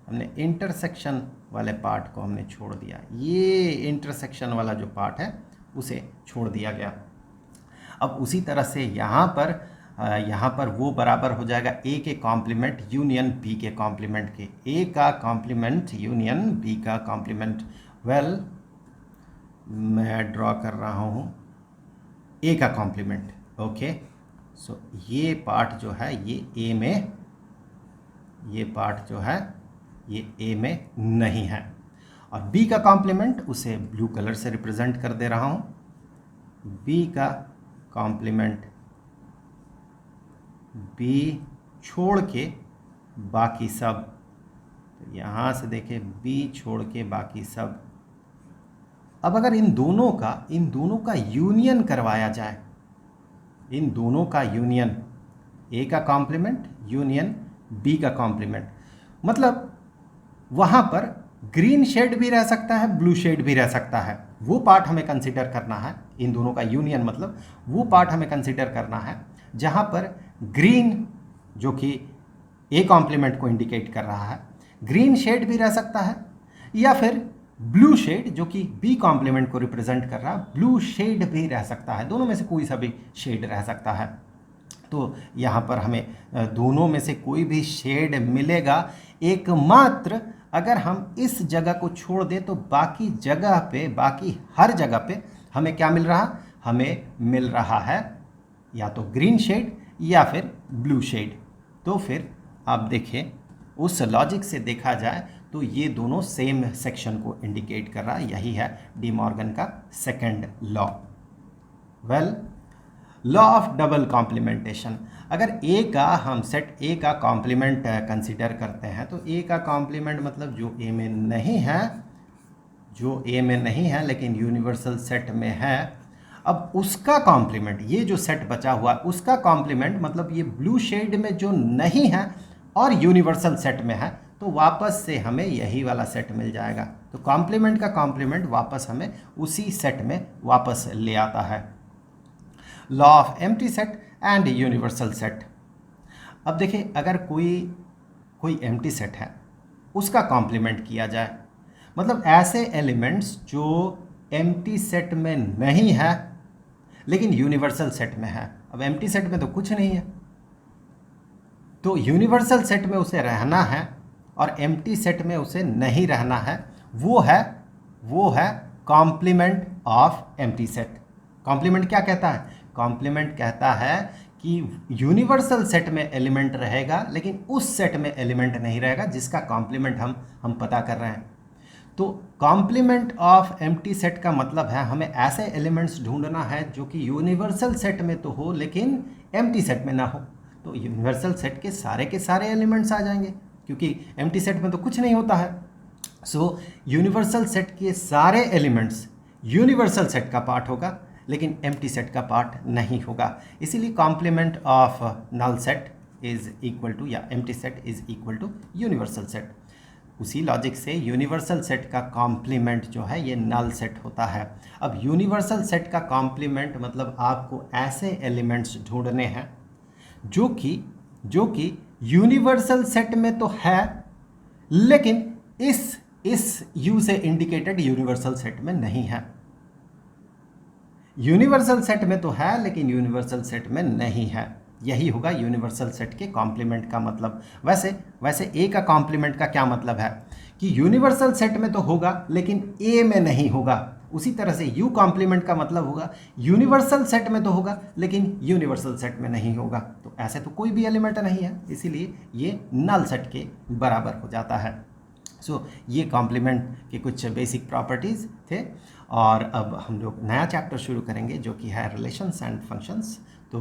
हमने इंटरसेक्शन वाले पार्ट को हमने छोड़ दिया, ये इंटरसेक्शन वाला जो पार्ट है उसे छोड़ दिया गया। अब उसी तरह से यहाँ पर वो बराबर हो जाएगा A के कॉम्प्लीमेंट यूनियन B के कॉम्प्लीमेंट के। A का कॉम्प्लीमेंट यूनियन B का कॉम्प्लीमेंट। मैं ड्रॉ कर रहा हूँ A का कॉम्प्लीमेंट। ओके, सो ये पार्ट जो है ये A में, ये पार्ट जो है ये A में नहीं है। और B का कॉम्प्लीमेंट उसे ब्लू कलर से रिप्रेजेंट कर दे रहा हूँ। B का कॉम्प्लीमेंट B छोड़ के बाकी सब, तो यहाँ से देखें B छोड़ के बाकी सब। अब अगर इन दोनों का यूनियन करवाया जाए, इन दोनों का यूनियन, A का कॉम्प्लीमेंट यूनियन B का कॉम्प्लीमेंट, मतलब वहाँ पर ग्रीन शेड भी रह सकता है, ब्लू शेड भी रह सकता है। वो पार्ट हमें कंसिडर करना है, इन दोनों का यूनियन मतलब वो पार्ट हमें कंसिडर करना है जहाँ पर ग्रीन जो कि A कॉम्प्लीमेंट को इंडिकेट कर रहा है, ग्रीन शेड भी रह सकता है, या फिर ब्लू शेड जो कि B कॉम्प्लीमेंट को रिप्रेजेंट कर रहा है, ब्लू शेड भी रह सकता है। दोनों में से कोई सा भी शेड रह सकता है। तो यहाँ पर हमें दोनों में से कोई भी शेड मिलेगा, एकमात्र अगर हम इस जगह को छोड़ दें तो बाकी हर जगह पे हमें क्या मिल रहा, हमें मिल रहा है या तो ग्रीन शेड या फिर ब्लू शेड। तो फिर आप देखिए उस लॉजिक से देखा जाए तो ये दोनों सेम सेक्शन को इंडिकेट कर रहा है, यही है डी मॉर्गन का second law. Well, law of double complementation, अगर ए का हम सेट ए का कॉम्प्लीमेंट कंसीडर करते हैं तो ए का कॉम्प्लीमेंट मतलब जो ए में नहीं है, जो ए में नहीं है लेकिन यूनिवर्सल सेट में है, अब उसका कॉम्प्लीमेंट, ये जो सेट बचा हुआ उसका कॉम्प्लीमेंट मतलब ये ब्लू शेड में जो नहीं है और यूनिवर्सल सेट में है, तो वापस से हमें यही वाला सेट मिल जाएगा। तो कॉम्प्लीमेंट का कॉम्प्लीमेंट वापस हमें उसी सेट में वापस ले आता है। Law of empty set and universal set. अब देखिए अगर कोई एम्प्टी सेट है उसका कॉम्प्लीमेंट किया जाए, मतलब ऐसे एलिमेंट्स जो एम्प्टी सेट में नहीं है लेकिन यूनिवर्सल सेट में है। अब एम्प्टी सेट में तो कुछ नहीं है, तो यूनिवर्सल सेट में उसे रहना है और एम्प्टी सेट में उसे नहीं रहना है, वो है complement of empty set. Complement क्या कहता है, कॉम्प्लीमेंट कहता है कि यूनिवर्सल सेट में एलिमेंट रहेगा लेकिन उस सेट में एलिमेंट नहीं रहेगा जिसका कॉम्प्लीमेंट हम पता कर रहे हैं। तो कॉम्प्लीमेंट ऑफ एम्प्टी सेट का मतलब है हमें ऐसे एलिमेंट्स ढूंढना है जो कि यूनिवर्सल सेट में तो हो लेकिन एम्प्टी सेट में ना हो। तो यूनिवर्सल सेट के सारे एलिमेंट्स आ जाएंगे क्योंकि एम्प्टी सेट में तो कुछ नहीं होता है। सो यूनिवर्सल सेट के सारे एलिमेंट्स यूनिवर्सल सेट का पार्ट होगा लेकिन एम्प्टी सेट का पार्ट नहीं होगा। इसीलिए complement of null set is equal to, या empty set is equal to universal set. उसी लॉजिक से यूनिवर्सल सेट का कॉम्प्लीमेंट जो है ये नल सेट होता है। अब यूनिवर्सल सेट का कॉम्प्लीमेंट मतलब आपको ऐसे एलिमेंट्स ढूंढने हैं जो कि यूनिवर्सल सेट में तो है लेकिन इस यू से इंडिकेटेड यूनिवर्सल सेट में नहीं है। यूनिवर्सल सेट में तो है लेकिन यूनिवर्सल सेट में नहीं है, यही होगा यूनिवर्सल सेट के कॉम्प्लीमेंट का मतलब। वैसे ए का कॉम्प्लीमेंट का क्या मतलब है कि यूनिवर्सल सेट में तो होगा लेकिन ए में नहीं होगा। उसी तरह से यू कॉम्प्लीमेंट का मतलब होगा यूनिवर्सल सेट में तो होगा लेकिन यूनिवर्सल सेट में नहीं होगा। तो ऐसे तो कोई भी एलिमेंट नहीं है, इसीलिए ये नल सेट के बराबर हो जाता है। सो ये कॉम्प्लीमेंट के कुछ बेसिक प्रॉपर्टीज़ थे और अब हम लोग नया चैप्टर शुरू करेंगे जो कि है रिलेशंस एंड फंक्शंस। तो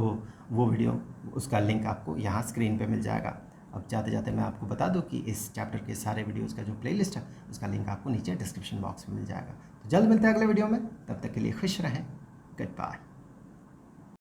वो वीडियो, उसका लिंक आपको यहाँ स्क्रीन पे मिल जाएगा। अब जाते जाते मैं आपको बता दूं कि इस चैप्टर के सारे वीडियोस का जो प्लेलिस्ट है उसका लिंक आपको नीचे डिस्क्रिप्शन बॉक्स में मिल जाएगा। तो जल्द मिलते हैं अगले वीडियो में, तब तक के लिए खुश रहें, गुड बाय।